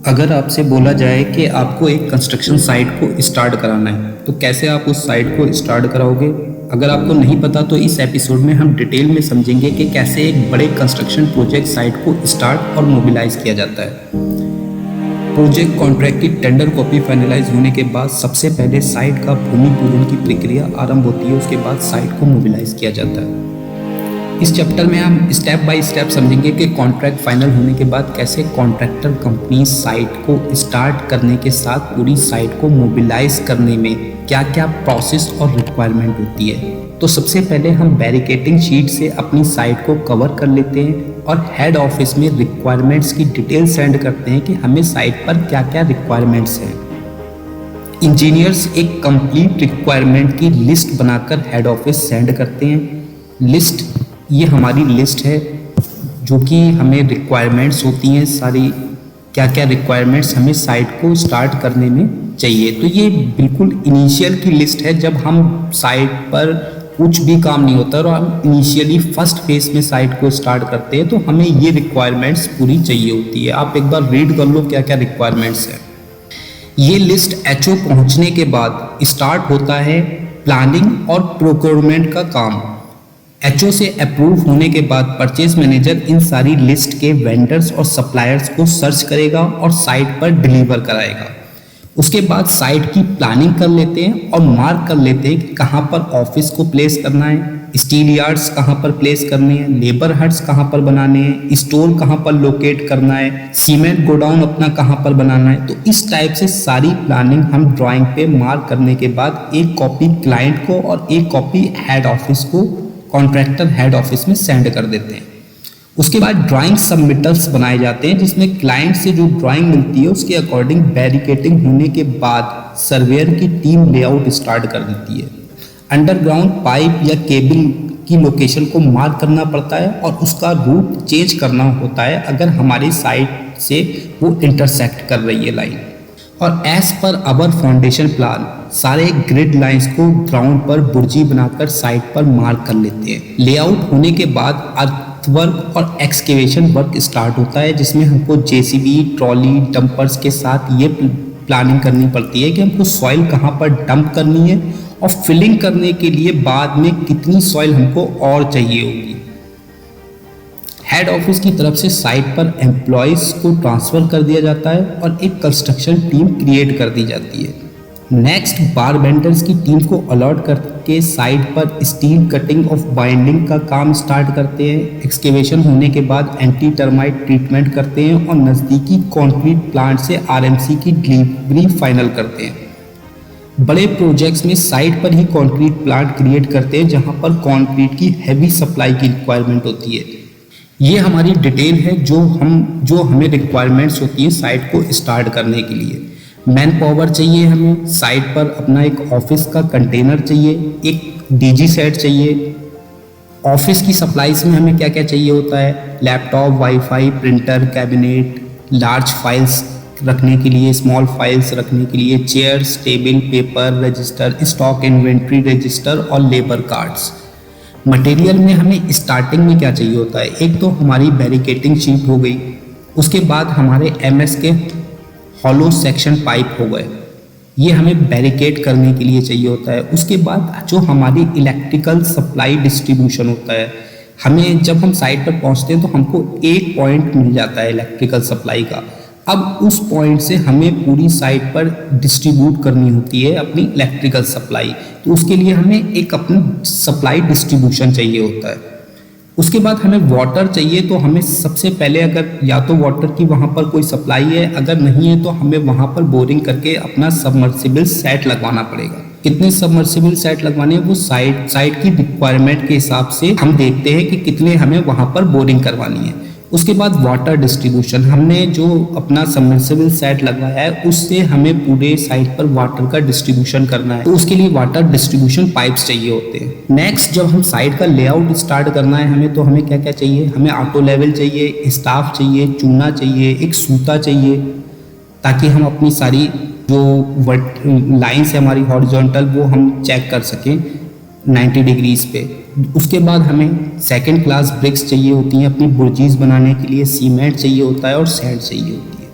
अगर आपसे बोला जाए कि आपको एक कंस्ट्रक्शन साइट को स्टार्ट कराना है तो कैसे आप उस साइट को स्टार्ट कराओगे। अगर आपको नहीं पता तो इस एपिसोड में हम डिटेल में समझेंगे कि कैसे एक बड़े कंस्ट्रक्शन प्रोजेक्ट साइट को स्टार्ट और मोबिलाइज किया जाता है। प्रोजेक्ट कॉन्ट्रैक्ट की टेंडर कॉपी फाइनलाइज होने के बाद सबसे पहले साइट का भूमि पूजन की प्रक्रिया आरंभ होती है। उसके बाद साइट को मोबिलाइज किया जाता है। इस चैप्टर में हम स्टेप बाय स्टेप समझेंगे कि कॉन्ट्रैक्ट फाइनल होने के बाद कैसे कॉन्ट्रैक्टर कंपनी साइट को स्टार्ट करने के साथ पूरी साइट को मोबिलाइज करने में क्या क्या प्रोसेस और रिक्वायरमेंट होती है। तो सबसे पहले हम बैरिकेटिंग शीट से अपनी साइट को कवर कर लेते हैं और हेड ऑफिस में रिक्वायरमेंट्स की डिटेल सेंड करते हैं कि हमें साइट पर क्या क्या रिक्वायरमेंट्स हैं। इंजीनियर्स एक कंप्लीट रिक्वायरमेंट की लिस्ट बनाकर हेड ऑफिस सेंड करते हैं। लिस्ट ये हमारी लिस्ट है जो कि हमें रिक्वायरमेंट्स होती हैं सारी, क्या क्या रिक्वायरमेंट्स हमें साइट को स्टार्ट करने में चाहिए। तो ये बिल्कुल इनिशियल की लिस्ट है जब हम साइट पर कुछ भी काम नहीं होता और हम इनिशियली फर्स्ट फेज में साइट को स्टार्ट करते हैं तो हमें ये रिक्वायरमेंट्स पूरी चाहिए होती है। आप एक बार रीड कर लो क्या क्या रिक्वायरमेंट्स है। ये लिस्ट एचओ पहुंचने के बाद स्टार्ट होता है प्लानिंग और प्रोक्योरमेंट का काम। एचओ से अप्रूव होने के बाद परचेज मैनेजर इन सारी लिस्ट के वेंडर्स और सप्लायर्स को सर्च करेगा और साइट पर डिलीवर कराएगा। उसके बाद साइट की प्लानिंग कर लेते हैं और मार्क कर लेते हैं कि कहाँ पर ऑफिस को प्लेस करना है, स्टील यार्ड्स कहाँ पर प्लेस करने हैं, लेबर हट्स कहाँ पर बनाने हैं, स्टोर कहाँ पर लोकेट करना है, सीमेंट गोडाउन अपना कहाँ पर बनाना है। तो इस टाइप से सारी प्लानिंग हम ड्राइंग पे मार्क करने के बाद एक कॉपी क्लाइंट को और एक कॉपी हेड ऑफिस को कॉन्ट्रैक्टर हेड ऑफिस में सेंड कर देते हैं। उसके बाद ड्राइंग सबमिटल्स बनाए जाते हैं जिसमें क्लाइंट से जो ड्राइंग मिलती है उसके अकॉर्डिंग बैरिकेटिंग होने के बाद सर्वेयर की टीम लेआउट स्टार्ट कर देती है। अंडरग्राउंड पाइप या केबल की लोकेशन को मार्क करना पड़ता है और उसका रूट चेंज करना होता है अगर हमारी साइट से वो इंटरसेक्ट कर रही है लाइन। और एज पर अवर फाउंडेशन प्लान सारे ग्रिड लाइंस को ग्राउंड पर बुर्जी बनाकर साइट पर मार्क कर लेते हैं। लेआउट होने के बाद अर्थवर्क और एक्सकेवेशन वर्क स्टार्ट होता है जिसमें हमको जेसीबी, ट्रॉली, डंपर्स के साथ ये प्लानिंग करनी पड़ती है कि हमको सॉइल कहाँ पर डंप करनी है और फिलिंग करने के लिए बाद में कितनी सॉइल हमको और चाहिए होगी। हेड ऑफिस की तरफ से साइट पर एम्प्लॉयज को ट्रांसफ़र कर दिया जाता है और एक कंस्ट्रक्शन टीम क्रिएट कर दी जाती है। नेक्स्ट बार बेंडर्स की टीम को अलॉट करके साइट पर स्टील कटिंग ऑफ बाइंडिंग का काम स्टार्ट करते हैं। एक्सकेवेशन होने के बाद एंटी टर्माइट ट्रीटमेंट करते हैं और नज़दीकी कंक्रीट प्लांट से आरएमसी की डिलीवरी फाइनल करते हैं। बड़े प्रोजेक्ट्स में साइट पर ही कंक्रीट प्लांट क्रिएट करते हैं जहां पर कंक्रीट की हैवी सप्लाई की रिक्वायरमेंट होती है। ये हमारी डिटेल है जो हमें रिक्वायरमेंट्स होती है साइट को स्टार्ट करने के लिए। मैन पावर चाहिए, हमें साइट पर अपना एक ऑफिस का कंटेनर चाहिए, एक डीजी सेट चाहिए। ऑफिस की सप्लाईज में हमें क्या क्या चाहिए होता है, laptop, wifi, printer, cabinet, large files रखने के लिए, स्मॉल फाइल्स रखने के लिए, chairs, table, paper, register, stock inventory register और लेबर कार्ड्स। मटेरियल में हमें स्टार्टिंग में क्या चाहिए होता है, एक तो हमारी बैरिकेटिंग शीट हो गई, उसके बाद हमारे एमएस के हॉलो सेक्शन पाइप हो गए, ये हमें बैरिकेड करने के लिए चाहिए होता है। उसके बाद जो हमारी इलेक्ट्रिकल सप्लाई डिस्ट्रीब्यूशन होता है, हमें जब हम साइट पर पहुंचते हैं तो हमको एक पॉइंट मिल जाता है इलेक्ट्रिकल सप्लाई का। अब उस पॉइंट से हमें पूरी साइट पर डिस्ट्रीब्यूट करनी होती है अपनी इलेक्ट्रिकल सप्लाई, तो उसके लिए हमें एक अपनी सप्लाई डिस्ट्रीब्यूशन चाहिए होता है। उसके बाद हमें वाटर चाहिए, तो हमें सबसे पहले अगर या तो वाटर की वहाँ पर कोई सप्लाई है, अगर नहीं है तो हमें वहाँ पर बोरिंग करके अपना सबमर्सिबल सेट लगवाना पड़ेगा। कितने सबमर्सिबल सेट लगवाने हैं वो साइट की रिक्वायरमेंट के हिसाब से हम देखते हैं कि कितने हमें वहाँ पर बोरिंग करवानी है। उसके बाद वाटर डिस्ट्रीब्यूशन, हमने जो अपना सबमर्सिबल सेट लगवाया है उससे हमें पूरे साइट पर वाटर का डिस्ट्रीब्यूशन करना है, तो उसके लिए वाटर डिस्ट्रीब्यूशन पाइप्स चाहिए होते हैं। नेक्स्ट जब हम साइट का लेआउट स्टार्ट करना है हमें, तो हमें क्या क्या चाहिए, हमें ऑटो लेवल चाहिए, स्टाफ चाहिए, चूना चाहिए, एक सूता चाहिए, ताकि हम अपनी सारी जो लाइन्स है हमारी हॉरिजॉन्टल वो हम चेक कर सकें 90 डिग्रीज पे। उसके बाद हमें सेकंड क्लास ब्रिक्स चाहिए होती हैं अपनी बुर्जीज बनाने के लिए, सीमेंट चाहिए होता है और सैंड चाहिए होती है।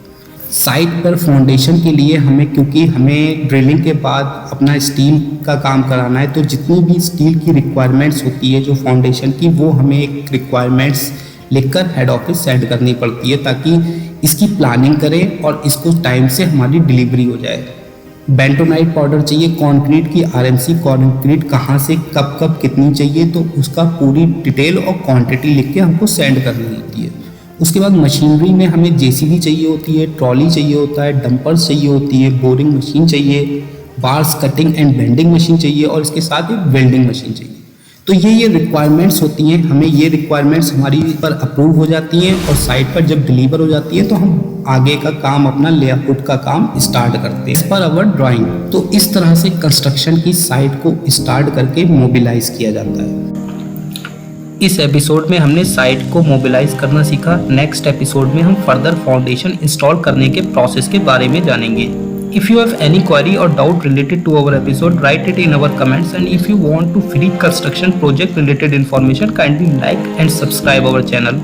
साइट पर फाउंडेशन के लिए क्योंकि हमें ड्रिलिंग के बाद अपना स्टील का काम कराना है, तो जितनी भी स्टील की रिक्वायरमेंट्स होती है जो फाउंडेशन की, वो हमें एक रिक्वायरमेंट्स लिखकर हेड ऑफिस सेंड करनी पड़ती है ताकि इसकी प्लानिंग करें और इसको टाइम से हमारी डिलीवरी हो जाए। बेंटोनाइट पाउडर चाहिए, कंक्रीट की आरएमसी कंक्रीट कहाँ से कब कब कितनी चाहिए, तो उसका पूरी डिटेल और क्वांटिटी लिख के हमको सेंड करनी होती है। उसके बाद मशीनरी में हमें जेसीबी चाहिए होती है, ट्रॉली चाहिए होता है, डंपर्स चाहिए होती है, बोरिंग मशीन चाहिए, bars cutting and bending machine चाहिए और इसके साथ एक वेल्डिंग मशीन चाहिए। तो ये रिक्वायरमेंट्स होती हैं, हमें ये रिक्वायरमेंट्स हमारी पर अप्रूव हो जाती हैं और साइट पर जब डिलीवर हो जाती है तो हम आगे का काम अपना लेआउट का काम स्टार्ट करते हैं पर अवर ड्राइंग। तो इस तरह से कंस्ट्रक्शन की साइट को स्टार्ट करके मोबिलाइज किया जाता है। इस एपिसोड में हमने साइट को मोबिलाइज करना सीखा। नेक्स्ट एपिसोड में हम फर्दर फाउंडेशन इंस्टॉल करने के प्रोसेस के बारे में जानेंगे। If you have any query or doubt related to our episode, write it in our comments, and if you want to free construction project related information, kindly like and subscribe our channel.